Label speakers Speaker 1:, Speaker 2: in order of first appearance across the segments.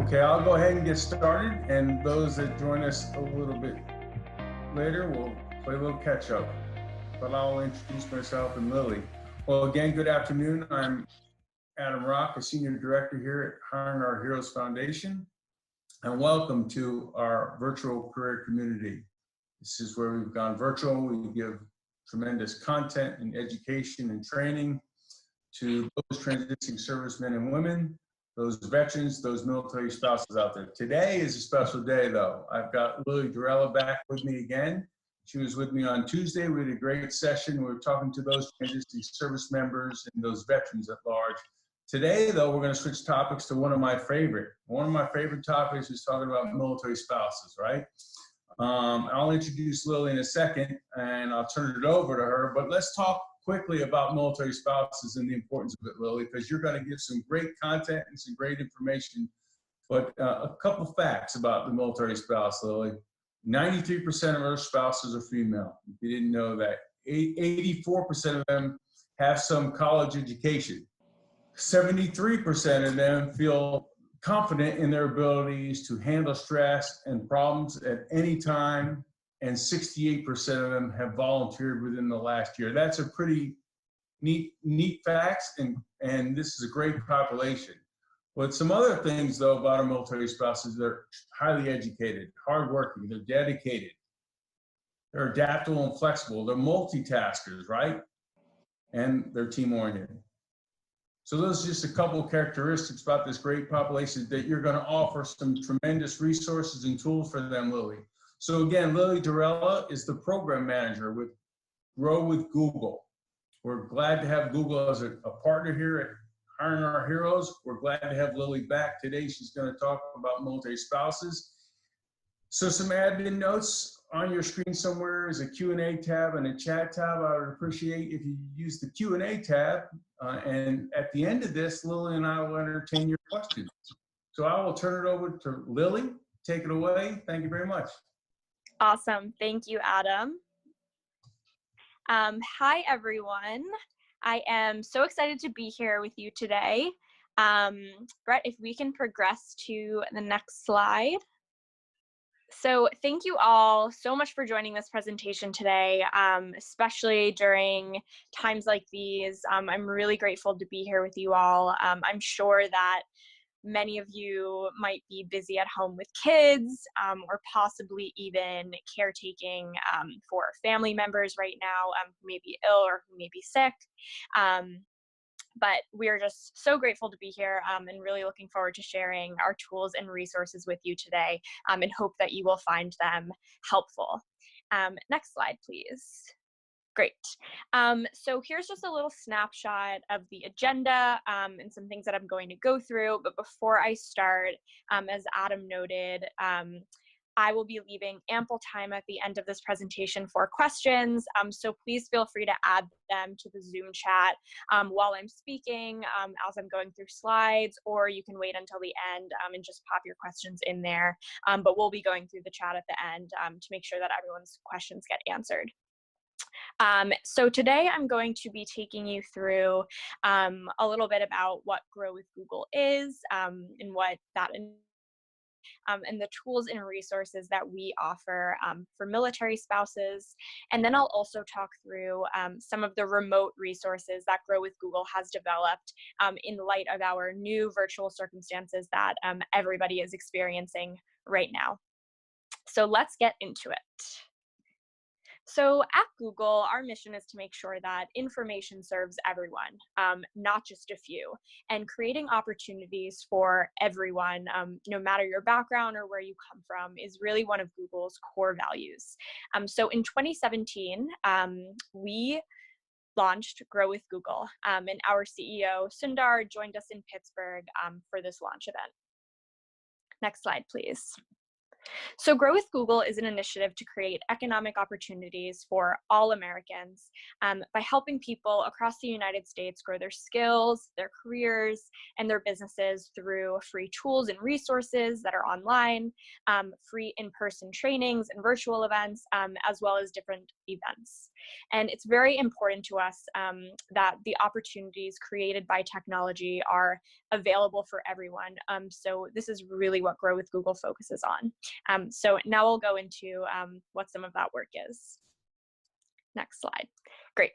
Speaker 1: Okay, I'll go ahead and get started, and those that join us a little bit later will play a little catch up. But I'll introduce myself and Lily. Well, again, good afternoon. I'm Adam Rock, a Senior Director here at Hiring Our Heroes Foundation, and welcome to our virtual career community. This is where we've gone virtual. We give tremendous content and education and training to those transitioning servicemen and women, those veterans, those military spouses out there. Today is a special day, though. I've got Lily Durella back with me again. She was with me on Tuesday. We had a great session. We were talking to those transitioning service members and those veterans at large. Today, though, we're going to switch topics to one of my favorite. One of my favorite topics is talking about military spouses, right? I'll introduce Lily in a second, and I'll turn it over to her. But let's talk quickly about military spouses and the importance of it, Lily, because you're going to give some great content and some great information. But a couple facts about the military spouse, Lily. 93% of our spouses are female. If you didn't know that, 84% of them have some college education. 73% of them feel confident in their abilities to handle stress and problems at any time, and 68% of them have volunteered within the last year. That's a pretty neat facts, and this is a great population. But some other things, though, about our military spouses: they're highly educated, hardworking, they're dedicated, they're adaptable and flexible, they're multitaskers, right? And they're team-oriented. So those are just a couple of characteristics about this great population that you're going to offer some tremendous resources and tools for them, Lily. So again, Lily Durella is the program manager with Grow with Google. We're glad to have Google as a partner here at Hiring Our Heroes. We're glad to have Lily back today. She's going to talk about military spouses. So some admin notes. On your screen somewhere is a Q&A tab and a chat tab. I would appreciate if you use the Q&A tab. And at the end of this, Lily and I will entertain your questions. So I will turn it over to Lily. Take it away. Thank you very much.
Speaker 2: Awesome. Thank you, Adam. Hi, everyone. I am so excited to be here with you today. Brett, if we can progress to the next slide. So thank you all so much for joining this presentation today, especially during times like these. I'm really grateful to be here with you all. I'm sure that many of you might be busy at home with kids, or possibly even caretaking for family members right now who may be ill or who may be sick. But we are just so grateful to be here and really looking forward to sharing our tools and resources with you today, and hope that you will find them helpful. Next slide, please. Great. So here's just a little snapshot of the agenda and some things that I'm going to go through. But before I start, as Adam noted, I will be leaving ample time at the end of this presentation for questions. So please feel free to add them to the Zoom chat while I'm speaking, as I'm going through slides, or you can wait until the end and just pop your questions in there. But we'll be going through the chat at the end to make sure that everyone's questions get answered. So today I'm going to be taking you through a little bit about what Grow with Google is and what that and the tools and resources that we offer for military spouses. And then I'll also talk through some of the remote resources that Grow with Google has developed in light of our new virtual circumstances that everybody is experiencing right now. So let's get into it. So at Google, our mission is to make sure that information serves everyone, not just a few, and creating opportunities for everyone, no matter your background or where you come from, is really one of Google's core values. So in 2017, we launched Grow with Google, and our CEO, Sundar, joined us in Pittsburgh for this launch event. Next slide, please. So Grow with Google is an initiative to create economic opportunities for all Americans by helping people across the United States grow their skills, their careers, and their businesses through free tools and resources that are online, free in-person trainings and virtual events, as well as different events. And it's very important to us that the opportunities created by technology are available for everyone. So this is really what Grow with Google focuses on. So now I'll go into what some of that work is. Next slide. Great.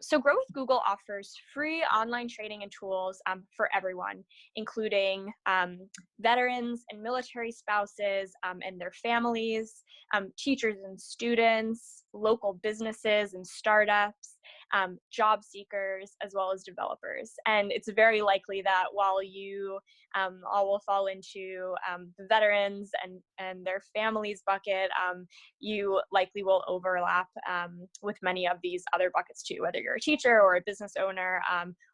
Speaker 2: So Grow with Google offers free online training and tools for everyone, including veterans and military spouses and their families, teachers and students, local businesses and startups, job seekers, as well as developers. And it's very likely that while you all will fall into the veterans and their families bucket, you likely will overlap with many of these other buckets too, whether you're a teacher or a business owner,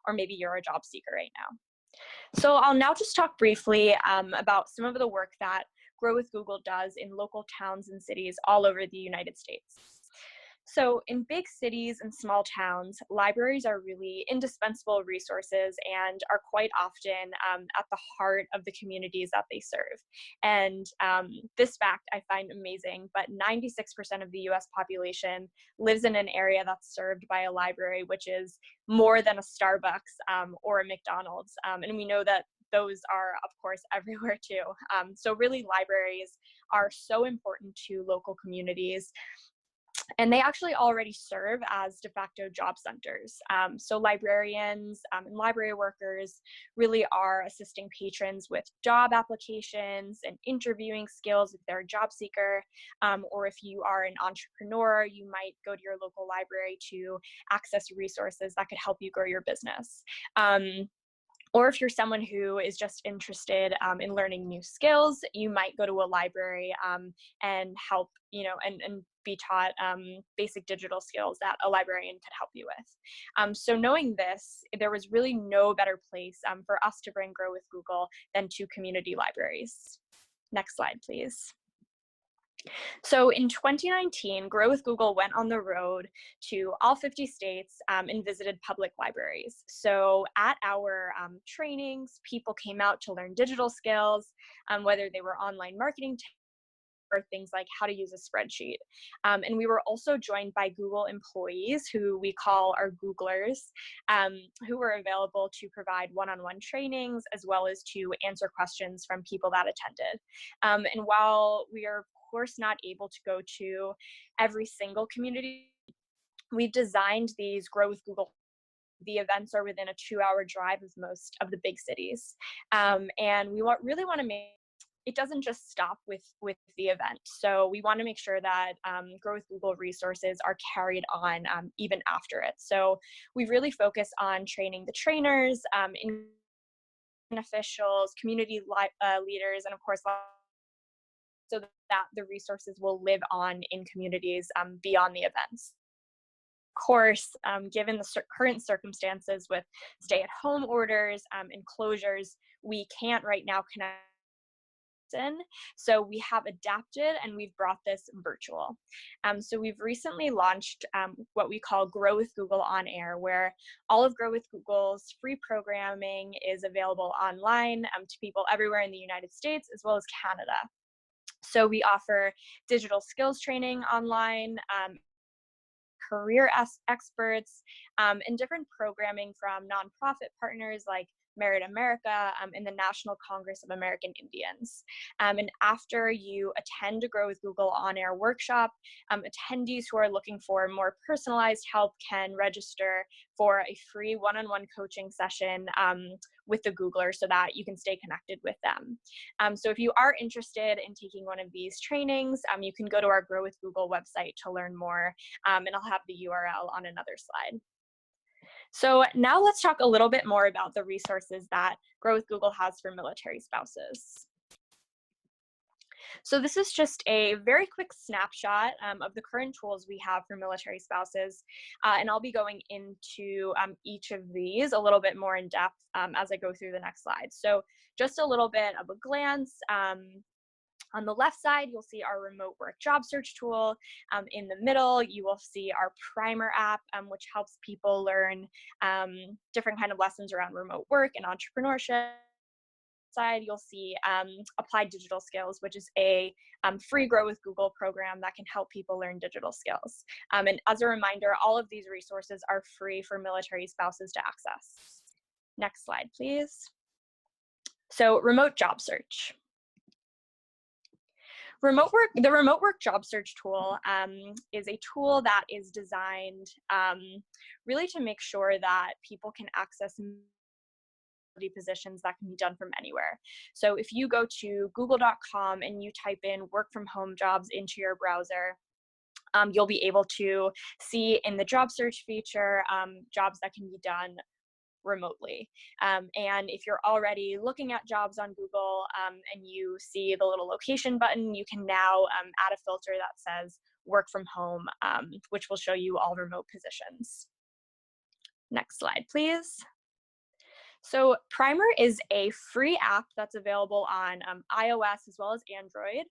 Speaker 2: or maybe you're a job seeker right now. So I'll now just talk briefly about some of the work that Grow with Google does in local towns and cities all over the United States. So in big cities and small towns, libraries are really indispensable resources and are quite often at the heart of the communities that they serve. And this fact I find amazing, but 96% of the US population lives in an area that's served by a library, which is more than a Starbucks or a McDonald's. And we know that those are, of course, everywhere too. So really, libraries are so important to local communities. And they actually already serve as de facto job centers. So librarians and library workers really are assisting patrons with job applications and interviewing skills if they're a job seeker. Or if you are an entrepreneur, you might go to your local library to access resources that could help you grow your business. Or if you're someone who is just interested in learning new skills, you might go to a library and help, and be taught basic digital skills that a librarian could help you with. So knowing this, there was really no better place for us to bring Grow with Google than to community libraries. Next slide, please. So in 2019, Grow with Google went on the road to all 50 states and visited public libraries. So at our trainings, people came out to learn digital skills, whether they were online marketing or things like how to use a spreadsheet. And we were also joined by Google employees, who we call our Googlers, who were available to provide one-on-one trainings as well as to answer questions from people that attended. And while we are, of course, not able to go to every single community, we've designed these Grow with Google. The events are within a 2-hour drive of most of the big cities. And we really want to make it doesn't just stop with the event. So we want to make sure that Grow with Google resources are carried on even after it. So we really focus on training the trainers, officials, community leaders, and of course, so that the resources will live on in communities beyond the events. Of course, given the current circumstances with stay-at-home orders and closures, we can't right now connect in. So we have adapted and we've brought this virtual. So we've recently launched what we call Grow with Google On Air, where all of Grow with Google's free programming is available online to people everywhere in the United States as well as Canada. So we offer digital skills training online, career experts, and different programming from nonprofit partners like Merit America and the National Congress of American Indians. And after you attend a Grow with Google on-air workshop, attendees who are looking for more personalized help can register for a free one-on-one coaching session with the Googler so that you can stay connected with them. So if you are interested in taking one of these trainings, you can go to our Grow with Google website to learn more, and I'll have the URL on another slide. So now let's talk a little bit more about the resources that Grow with Google has for military spouses. So this is just a very quick snapshot of the current tools we have for military spouses, and I'll be going into each of these a little bit more in depth as I go through the next slide. So just a little bit of a glance. On the left side, you'll see our remote work job search tool. In the middle, you will see our Primer app, which helps people learn different kind of lessons around remote work and entrepreneurship. side, you'll see Applied Digital Skills, which is a free Grow with Google program that can help people learn digital skills. And as a reminder, all of these resources are free for military spouses to access. Next slide, please. So remote job search. The remote work job search tool is a tool that is designed really to make sure that people can access positions that can be done from anywhere. So if you go to google.com and you type in work from home jobs into your browser, you'll be able to see in the job search feature jobs that can be done remotely. And if you're already looking at jobs on Google and you see the little location button, you can now add a filter that says work from home, which will show you all remote positions. Next slide, please. So Primer is a free app that's available on iOS as well as Android,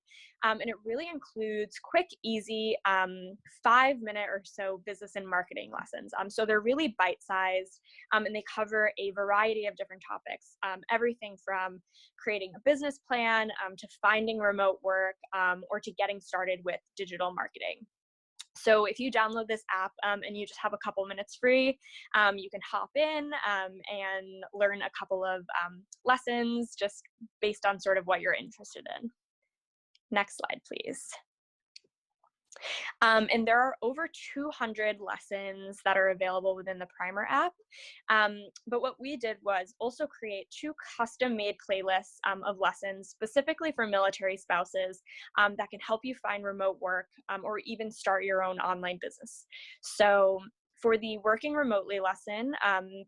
Speaker 2: and it really includes quick, easy, 5-minute or so business and marketing lessons. So they're really bite-sized, and they cover a variety of different topics, everything from creating a business plan to finding remote work or to getting started with digital marketing. So if you download this app and you just have a couple minutes free, you can hop in and learn a couple of lessons just based on sort of what you're interested in. Next slide, please. And there are over 200 lessons that are available within the Primer app. But what we did was also create 2 custom-made playlists of lessons specifically for military spouses that can help you find remote work or even start your own online business. So for the working remotely lesson,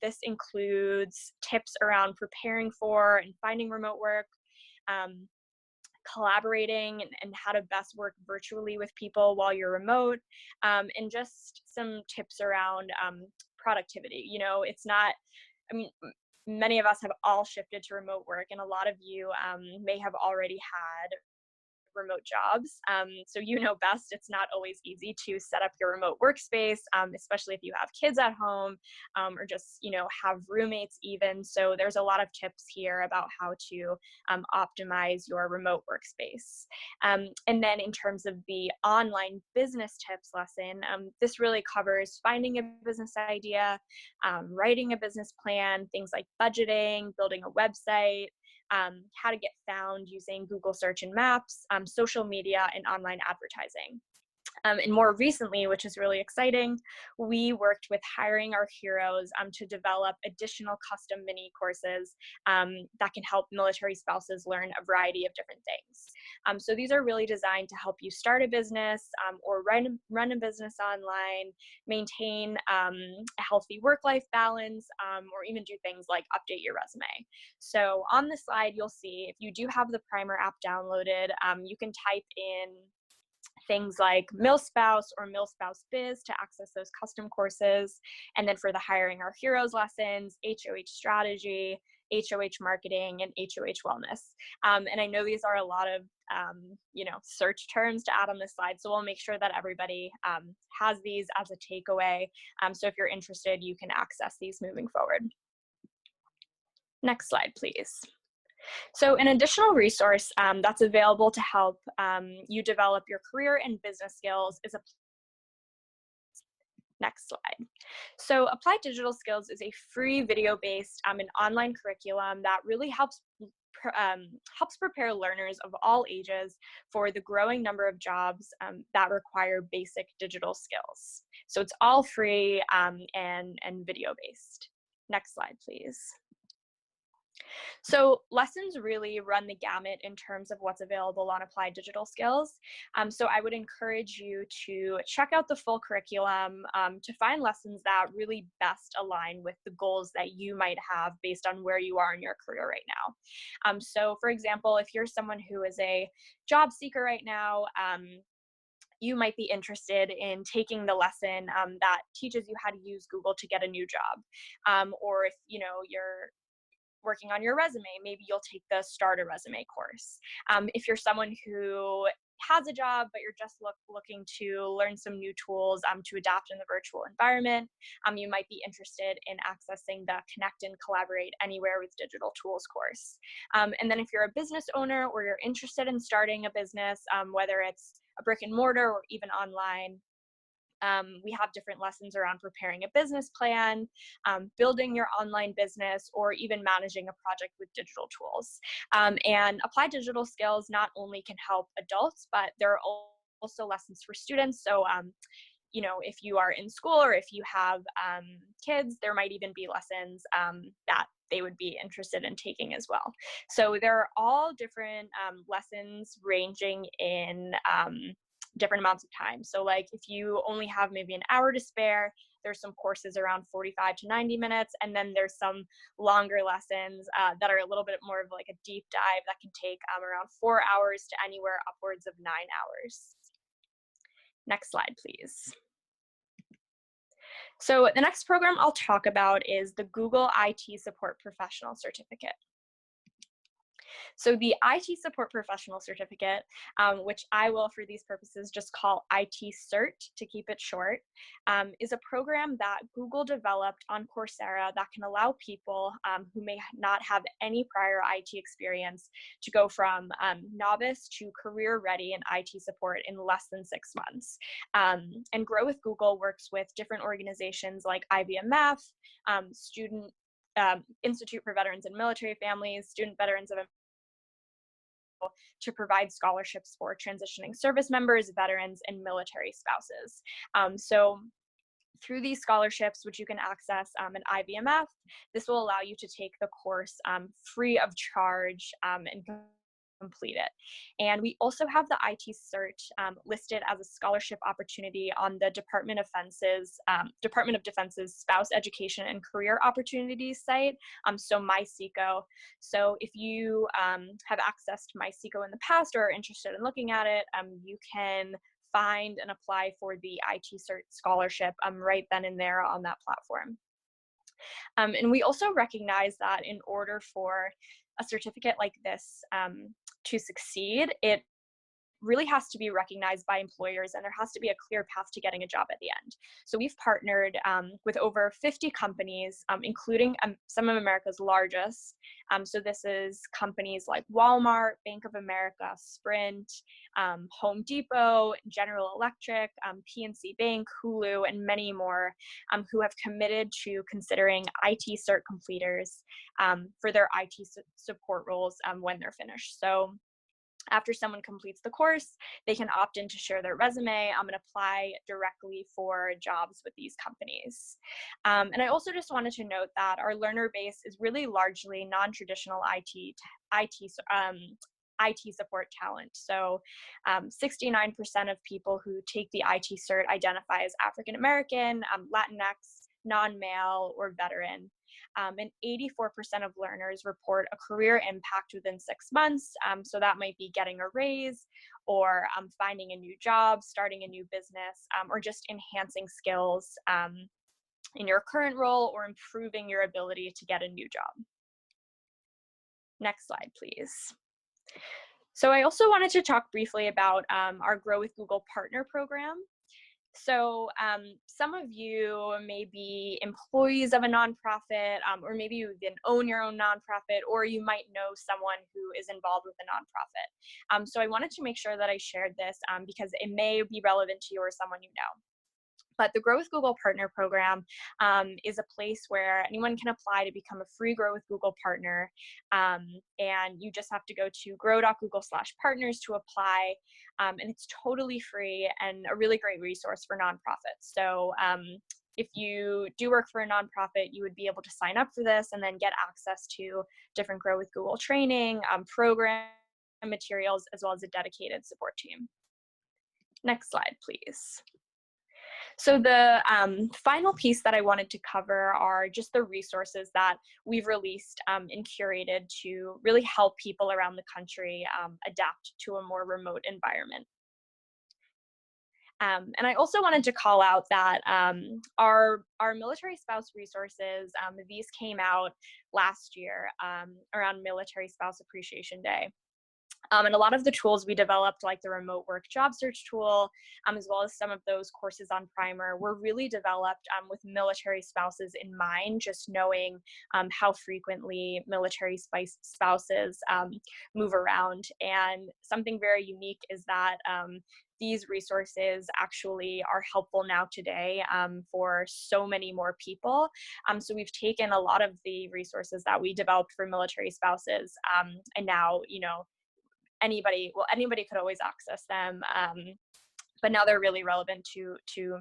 Speaker 2: this includes tips around preparing for and finding remote work, collaborating and how to best work virtually with people while you're remote, and just some tips around productivity. You know, it's not, I mean, many of us have all shifted to remote work, and a lot of you may have already had remote jobs. So you know best, it's not always easy to set up your remote workspace, especially if you have kids at home or just, you know, have roommates even. So there's a lot of tips here about how to optimize your remote workspace. And then in terms of the online business tips lesson, this really covers finding a business idea, writing a business plan, things like budgeting, building a website, how to get found using Google search and maps, social media, and online advertising. And more recently, which is really exciting, we worked with Hiring Our Heroes to develop additional custom mini courses that can help military spouses learn a variety of different things. So these are really designed to help you start a business or run a business online, maintain a healthy work-life balance, or even do things like update your resume. So on the slide, you'll see if you do have the Primer app downloaded, you can type in things like MilSpouse or MilSpouse Biz to access those custom courses. And then for the Hiring Our Heroes lessons, HOH Strategy, HOH Marketing, and HOH Wellness. And I know these are a lot of you know, search terms to add on this slide, so we'll make sure that everybody has these as a takeaway. So if you're interested, you can access these moving forward. Next slide, please. So an additional resource that's available to help you develop your career and business skills is Next slide. So Applied Digital Skills is a free video-based and online curriculum that really helps prepare learners of all ages for the growing number of jobs that require basic digital skills. So it's all free and video-based. Next slide, please. So lessons really run the gamut in terms of what's available on Applied Digital Skills. So I would encourage you to check out the full curriculum to find lessons that really best align with the goals that you might have based on where you are in your career right now. So for example, if you're someone who is a job seeker right now, you might be interested in taking the lesson that teaches you how to use Google to get a new job. Or if you know you're working on your resume, maybe you'll take the Start a Resume course. If you're someone who has a job, but you're just looking to learn some new tools to adapt in the virtual environment. You might be interested in accessing the Connect and Collaborate Anywhere with Digital Tools course. And then if you're a business owner or you're interested in starting a business, whether it's a brick and mortar or even online, we have different lessons around preparing a business plan, building your online business, or even managing a project with digital tools. And applied digital skills not only can help adults, but there are also lessons for students. So, if you are in school or if you have kids, there might even be lessons that they would be interested in taking as well. So there are all different lessons ranging in different amounts of time. So like if you only have maybe an hour to spare, there's some courses around 45 to 90 minutes. And then there's some longer lessons that are a little bit more of like a deep dive that can take around 4 hours to anywhere upwards of 9 hours. Next slide, please. So the next program I'll talk about is the Google IT Support Professional Certificate. So the IT Support Professional Certificate, which I will for these purposes just call IT CERT to keep it short, is a program that Google developed on Coursera that can allow people who may not have any prior IT experience to go from novice to career ready in IT support in less than 6 months. And Grow with Google works with different organizations like IVMF, Institute for Veterans and Military Families, Student Veterans of to provide scholarships for transitioning service members, veterans, and military spouses. So through these scholarships, which you can access at IVMF, this will allow you to take the course free of charge and complete it. And we also have the IT CERT listed as a scholarship opportunity on the Department of Defense's Spouse Education and Career Opportunities site, so MySeco. So if you have access to MySeco in the past or are interested in looking at it, you can find and apply for the IT CERT scholarship right then and there on that platform. And we also recognize that in order for a certificate like this to succeed, it really has to be recognized by employers, and there has to be a clear path to getting a job at the end. So we've partnered with over 50 companies, including some of America's largest. So this is companies like Walmart, Bank of America, Sprint, Home Depot, General Electric, PNC Bank, Hulu, and many more who have committed to considering IT CERT completers for their IT support roles when they're finished. So after someone completes the course, they can opt in to share their resume and apply directly for jobs with these companies. And I also just wanted to note that our learner base is really largely non-traditional IT support talent. So 69% of people who take the IT CERT identify as African American, Latinx, non-male, or veteran. And 84% of learners report a career impact within 6 months. So that might be getting a raise or finding a new job, starting a new business, or just enhancing skills in your current role or improving your ability to get a new job. Next slide, please. So I also wanted to talk briefly about our Grow with Google partner program. So some of you may be employees of a nonprofit, or maybe you even own your own nonprofit, or you might know someone who is involved with a nonprofit. So I wanted to make sure that I shared this because it may be relevant to you or someone you know. But the Grow with Google Partner Program is a place where anyone can apply to become a free Grow with Google partner. And you just have to go to grow.google/partners to apply. And it's totally free and a really great resource for nonprofits. So if you do work for a nonprofit, you would be able to sign up for this and then get access to different Grow with Google training, program materials, as well as a dedicated support team. Next slide, please. So the final piece that I wanted to cover are just the resources that we've released and curated to really help people around the country adapt to a more remote environment. And I also wanted to call out that our military spouse resources, these came out last year around Military Spouse Appreciation Day. And a lot of the tools we developed, like the remote work job search tool, as well as some of those courses on Primer, were really developed with military spouses in mind, just knowing how frequently military spouses move around. And something very unique is that these resources actually are helpful now today for so many more people. So we've taken a lot of the resources that we developed for military spouses, and now, anybody could always access them, but now they're really relevant to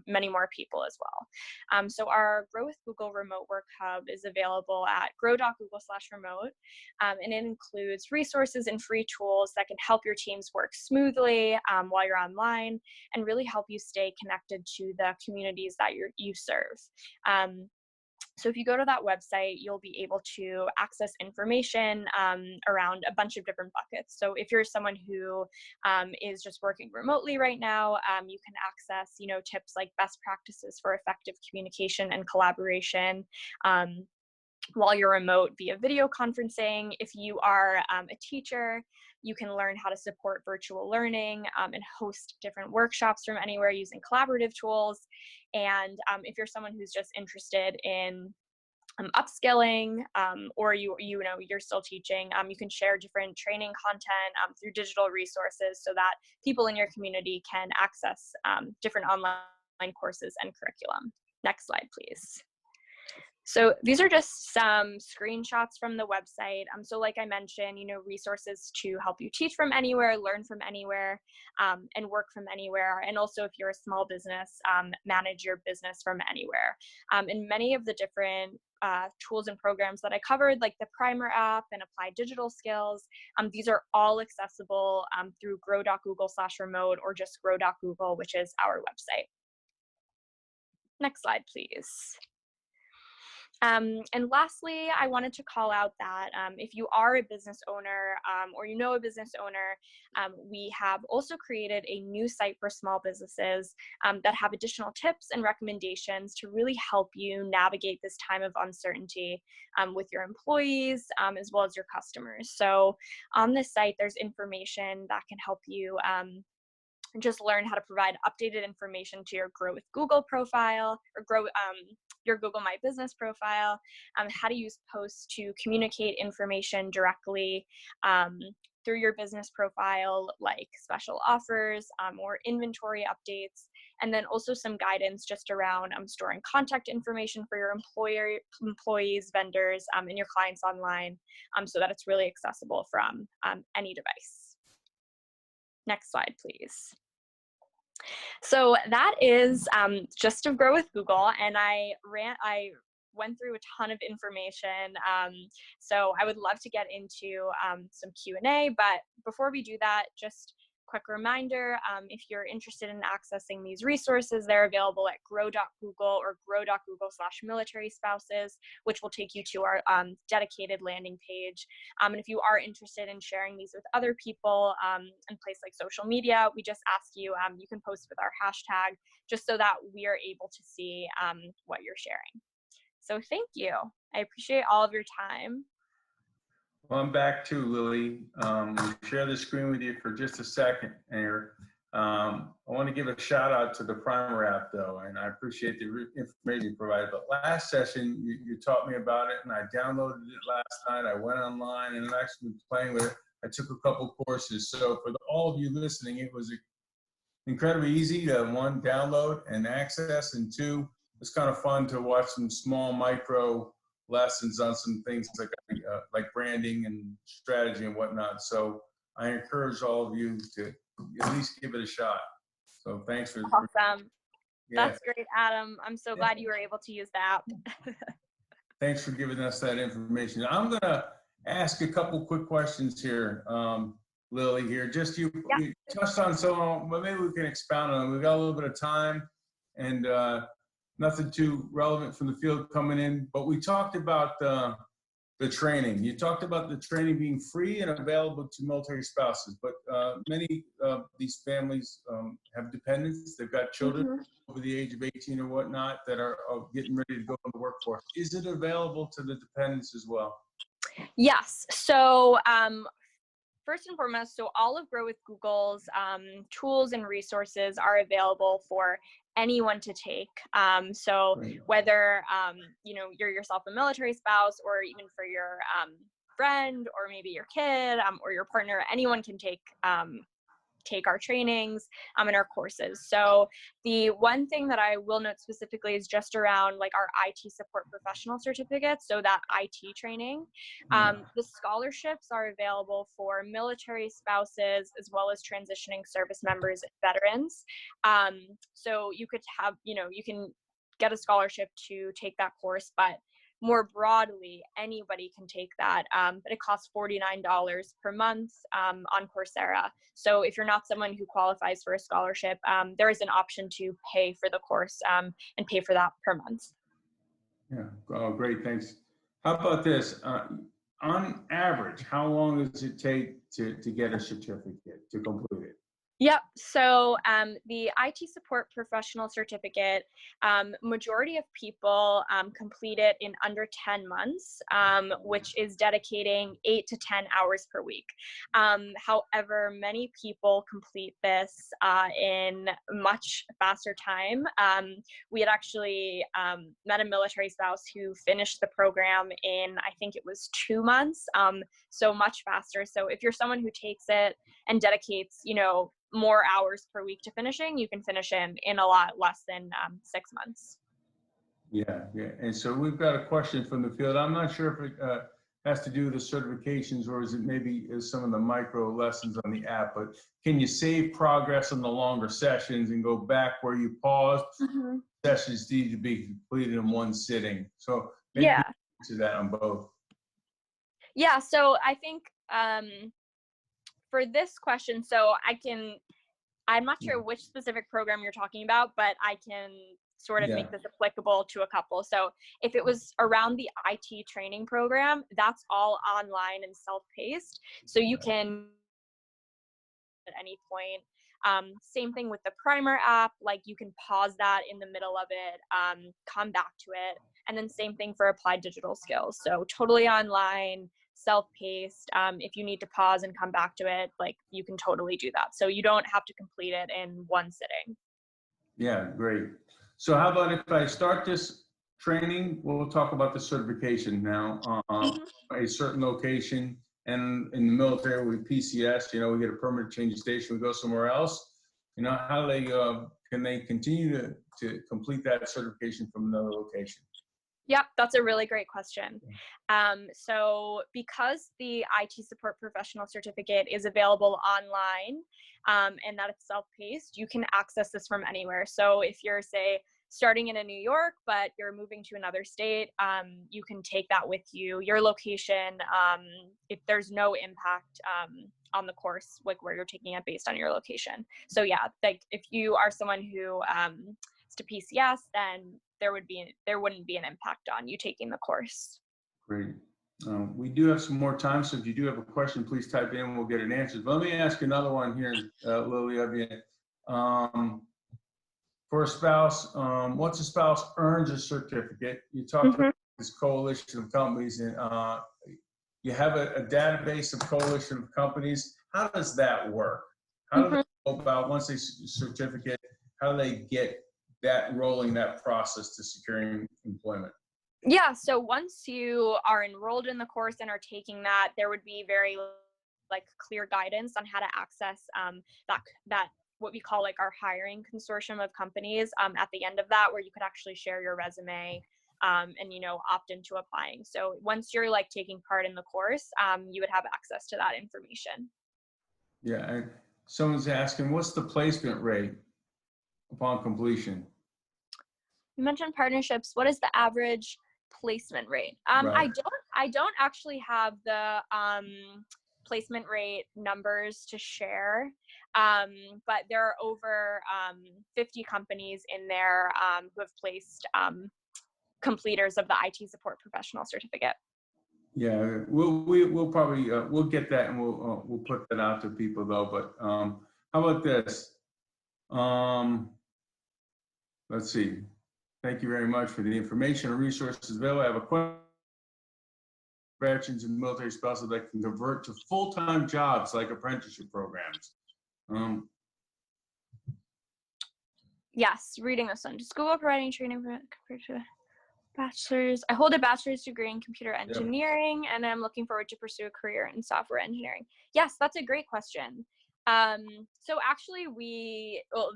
Speaker 2: many more people as well. So our Grow with Google Remote Work Hub is available at grow.google/remote, and it includes resources and free tools that can help your teams work smoothly while you're online, and really help you stay connected to the communities that you serve. So if you go to that website, you'll be able to access information around a bunch of different buckets. So if you're someone who is just working remotely right now, you can access, tips like best practices for effective communication and collaboration while you're remote via video conferencing. If you are a teacher, you can learn how to support virtual learning and host different workshops from anywhere using collaborative tools. And if you're someone who's just interested in upskilling, or you're still teaching, you can share different training content through digital resources so that people in your community can access different online courses and curriculum. Next slide, please. So these are just some screenshots from the website. So like I mentioned, resources to help you teach from anywhere, learn from anywhere, and work from anywhere. And also, if you're a small business, manage your business from anywhere. And many of the different tools and programs that I covered, like the Primer app and Applied Digital Skills, these are all accessible through grow.google/remote, or just grow.google, which is our website. Next slide, please. And lastly, I wanted to call out that if you are a business owner, or a business owner, we have also created a new site for small businesses that have additional tips and recommendations to really help you navigate this time of uncertainty with your employees, as well as your customers. So on this site, there's information that can help you just learn how to provide updated information to your Grow with Google profile, or your Google My Business profile, how to use posts to communicate information directly through your business profile, like special offers or inventory updates, and then also some guidance just around storing contact information for your employees, vendors, and your clients online, so that it's really accessible from any device. Next slide, please. So that is just to Grow with Google, and I went through a ton of information. So I would love to get into some Q&A, but before we do that, just quick reminder, if you're interested in accessing these resources, they're available at grow.google or grow.google/military spouses, which will take you to our dedicated landing page. And if you are interested in sharing these with other people in places like social media, we just ask you, you can post with our hashtag, just so that we are able to see what you're sharing. So thank you. I appreciate all of your time.
Speaker 1: Well, I'm back too, Lily. We'll share the screen with you for just a second here. I want to give a shout out to the Primer app, though, and I appreciate the information you provided. But last session, you taught me about it, and I downloaded it last night. I went online and I'm actually playing with it. I took a couple courses. So for all of you listening, it was incredibly easy to, one, download and access, and two, it's kind of fun to watch some small micro lessons on some things like branding and strategy and whatnot. So I encourage all of you to at least give it a shot. So thanks for
Speaker 2: Awesome.
Speaker 1: Yeah.
Speaker 2: That's great, Adam. I'm so glad you were able to use the app.
Speaker 1: Thanks for giving us that information. I'm gonna ask a couple quick questions here, Lily. Here, just you touched on some, but maybe we can expound on them. We've got a little bit of time, and nothing too relevant from the field coming in, but we talked about the training. You talked about the training being free and available to military spouses, but many of these families have dependents. They've got children over the age of 18 or whatnot that are getting ready to go in the workforce. Is it available to the dependents as well?
Speaker 2: Yes. So first and foremost, so all of Grow with Google's tools and resources are available for anyone to take. So
Speaker 1: Great.
Speaker 2: whether you're yourself a military spouse, or even for your friend, or maybe your kid, or your partner, anyone can take our trainings and our courses. So the one thing that I will note specifically is just around like our IT support professional certificates, so that IT training.
Speaker 1: Yeah.
Speaker 2: The scholarships are available for military spouses as well as transitioning service members and veterans. So you could have, you can get a scholarship to take that course, but more broadly, anybody can take that, but it costs $49 per month on Coursera. So if you're not someone who qualifies for a scholarship, there is an option to pay for the course and pay for that per month.
Speaker 1: Yeah. Oh, great. Thanks. How about this? On average, how long does it take to get a certificate, to complete it?
Speaker 2: Yep. So the IT support professional certificate, majority of people complete it in under 10 months, which is dedicating 8 to 10 hours per week. However, many people complete this in much faster time. We had actually met a military spouse who finished the program in, I think it was 2 months, so much faster. So if you're someone who takes it and dedicates, more hours per week to finishing, you can finish in a lot less than 6 months.
Speaker 1: Yeah, yeah. And so we've got a question from the field. I'm not sure if it has to do with the certifications, or is it maybe some of the micro lessons on the app, but can you save progress on the longer sessions and go back where you paused?
Speaker 2: Mm-hmm.
Speaker 1: Sessions need to be completed in one sitting. So maybe
Speaker 2: Yeah.
Speaker 1: to that on both.
Speaker 2: Yeah. So I think for this question, so I'm not sure which specific program you're talking about, but I can sort of
Speaker 1: Yeah.
Speaker 2: make this applicable to a couple. So if it was around the IT training program, that's all online and self-paced. So you can at any point. Same thing with the primer app, like you can pause that in the middle of it, come back to it. And then same thing for applied digital skills. So totally online, self-paced. If you need to pause and come back to it, like you can totally do that. So you don't have to complete it in one sitting.
Speaker 1: Yeah, great. So how about if I start this training, we'll talk about the certification now, a certain location, and in the military with PCS, we get a permanent change of station, we go somewhere else. How they can they continue to complete that certification from another location?
Speaker 2: Yep, that's a really great question. So because the IT support professional certificate is available online and that it's self-paced, you can access this from anywhere. So if you're, say, starting in New York, but you're moving to another state, you can take that with you. Your location, if there's no impact on the course, like where you're taking it based on your location. So yeah, like if you are someone who is to PCS, then there wouldn't be an impact on you taking the course.
Speaker 1: Great. We do have some more time, so if you do have a question, please type in and we'll get it answered. But let me ask another one here, Lily, of you. For a spouse, once a spouse earns a certificate, you talked about this coalition of companies, and you have a database of coalition of companies. How does that work? How do they go about, once they certificate, how do they get that rolling, that process to securing employment?
Speaker 2: Yeah, so once you are enrolled in the course and are taking that, there would be very clear guidance on how to access that what we call our hiring consortium of companies at the end of that, where you could actually share your resume and opt into applying. So once you're taking part in the course, you would have access to that information.
Speaker 1: Yeah, and someone's asking, what's the placement rate upon completion?
Speaker 2: You mentioned partnerships. What is the average placement rate?
Speaker 1: Right.
Speaker 2: I don't actually have the placement rate numbers to share, but there are over 50 companies in there who have placed completers of the IT support professional certificate.
Speaker 1: Yeah, we'll probably we'll get that, and we'll put that out to people though. But how about this? Let's see. Thank you very much for the information and resources available. I have a question. veterans and military spouses that can convert to full-time jobs like apprenticeship programs.
Speaker 2: Yes, reading this one. Just Google providing training compared to bachelor's. I hold a bachelor's degree in computer engineering, and I'm looking forward to pursue a career in software engineering. Yes, that's a great question. So actually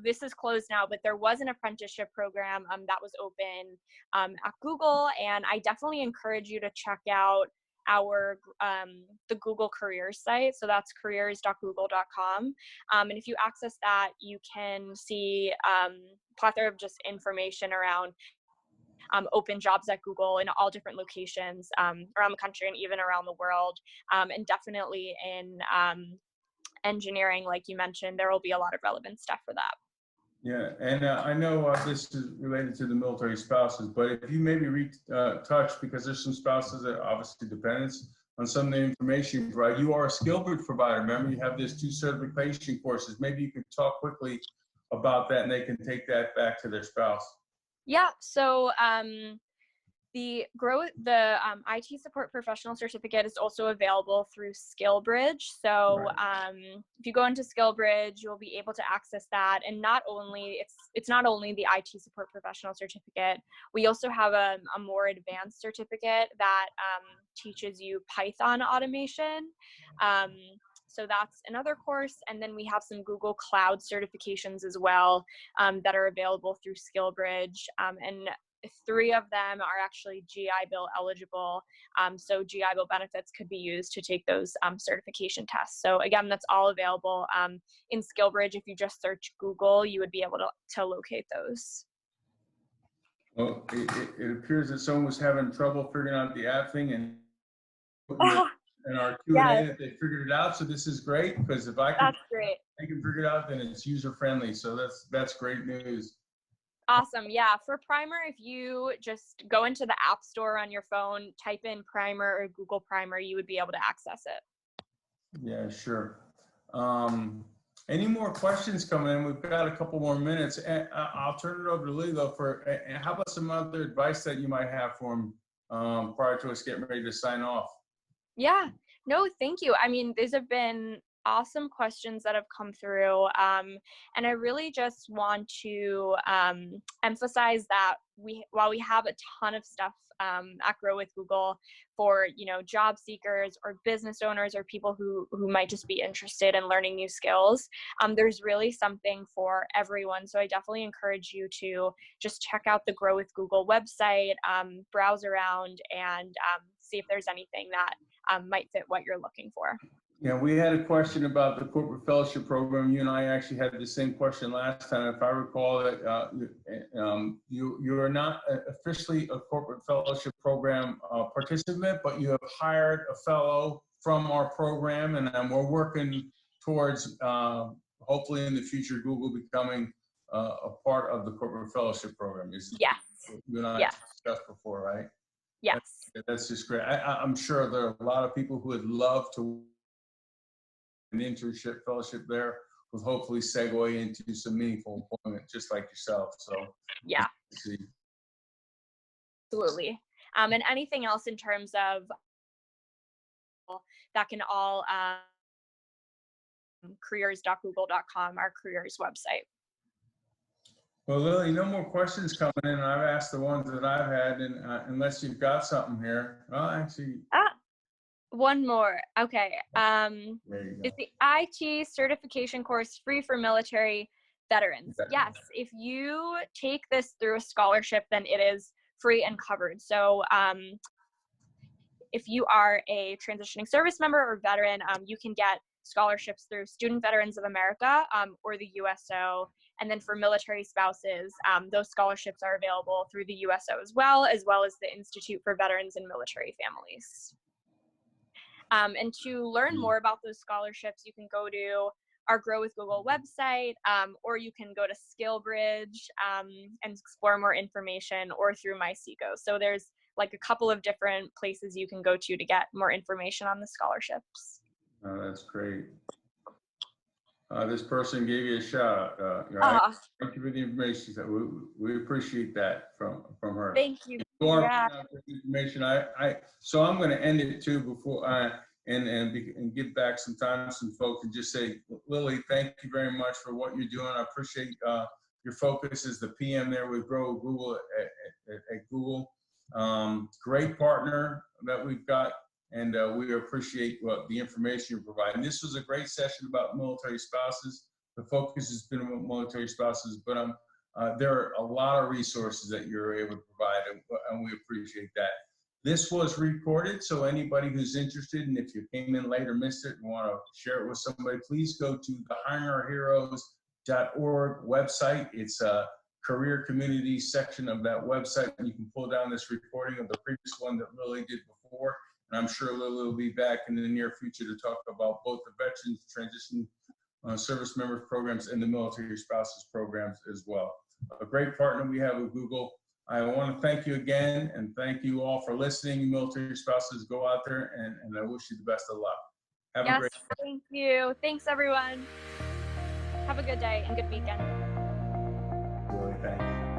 Speaker 2: this is closed now, but there was an apprenticeship program that was open at Google, and I definitely encourage you to check out the Google careers site. So that's careers.google.com. And if you access that, you can see plethora of just information around open jobs at Google in all different locations around the country and even around the world. And definitely in engineering, like you mentioned, there will be a lot of relevant stuff for that.
Speaker 1: Yeah, and I know this is related to the military spouses, but if you maybe touch, because there's some spouses that are obviously dependents on some of the information you provide. You are a SkillBridge provider. Remember, you have these 2 certification courses. Maybe you could talk quickly about that, and they can take that back to their spouse.
Speaker 2: Yeah, so the IT support professional certificate is also available through SkillBridge. So if you go into SkillBridge, you'll be able to access that. And not only it's not only the IT support professional certificate, we also have a more advanced certificate that teaches you Python automation. So that's another course. And then we have some Google Cloud certifications as well that are available through SkillBridge. And 3 of them are actually GI Bill eligible. So GI Bill benefits could be used to take those certification tests. So again, that's all available in SkillBridge. If you just search Google, you would be able to locate those.
Speaker 1: Well, it appears that someone was having trouble figuring out the app thing, and in our Q&A that they figured it out. So this is great, because if I can figure it out, then it's user friendly. So that's great news.
Speaker 2: Awesome. Yeah. For Primer, if you just go into the App Store on your phone, type in Primer or Google Primer, you would be able to access it.
Speaker 1: Yeah, sure. Any more questions coming in? We've got a couple more minutes. And I'll turn it over to Lee, though, how about some other advice that you might have for him prior to us getting ready to sign off?
Speaker 2: Yeah. No, thank you. I mean, these have been awesome questions that have come through. And I really just want to emphasize that while we have a ton of stuff at Grow with Google for, job seekers or business owners or people who might just be interested in learning new skills, there's really something for everyone. So I definitely encourage you to just check out the Grow with Google website, browse around, and see if there's anything that might fit what you're looking for.
Speaker 1: Yeah, we had a question about the corporate fellowship program. You and I actually had the same question last time. If I recall that you are not officially a corporate fellowship program participant, but you have hired a fellow from our program, and we're working towards hopefully in the future Google becoming a part of the corporate fellowship program.
Speaker 2: Yes.
Speaker 1: You and I discussed before, right?
Speaker 2: Yes.
Speaker 1: That's just great. I'm sure there are a lot of people who would love to an internship fellowship there will hopefully segue into some meaningful employment, just like yourself. So
Speaker 2: yeah, absolutely. And anything else in terms of that can all careers.google.com, our careers website.
Speaker 1: Well, Lily, no more questions coming in. I've asked the ones that I've had, and unless you've got something here. Well, actually.
Speaker 2: One more. Okay.
Speaker 1: There you go.
Speaker 2: Is the IT certification course free for military veterans? Yes. If you take this through a scholarship, then it is free and covered. So if you are a transitioning service member or veteran, you can get scholarships through Student Veterans of America or the USO. And then for military spouses, those scholarships are available through the USO as well as the Institute for Veterans and Military Families. And to learn more about those scholarships, you can go to our Grow with Google website, or you can go to SkillBridge and explore more information, or through MySeco. So there's like a couple of different places you can go to get more information on the scholarships.
Speaker 1: Oh, that's great. this person gave you a shout out. Right?
Speaker 2: Ah,
Speaker 1: Thank you for the information. So we appreciate that from her.
Speaker 2: thank you.
Speaker 1: You are
Speaker 2: Yeah.
Speaker 1: putting out this information. So I'm going to end it too before and give back some time to some folks and just say, Lily, thank you very much for what you're doing. I appreciate your focus as the PM there with Grow Google at Google. Great partner that we've got, and we appreciate the information you're providing. This was a great session about military spouses. The focus has been on military spouses, but there are a lot of resources that you're able to provide, and we appreciate that. This was recorded, so anybody who's interested, and if you came in late or missed it and want to share it with somebody, please go to the hiringourheroes.org website. It's a career community section of that website, and you can pull down this recording of the previous one that Lily did before. And I'm sure Lily will be back in the near future to talk about both the Veterans Transition Service Members programs and the Military Spouses programs as well. A great partner we have with Google. I want to thank you again, and thank you all for listening. Military spouses, go out there, and I wish you the best of luck. Have a great day.
Speaker 2: Thank you. Thanks, everyone. Have a good day and good weekend.
Speaker 1: Really, thank you.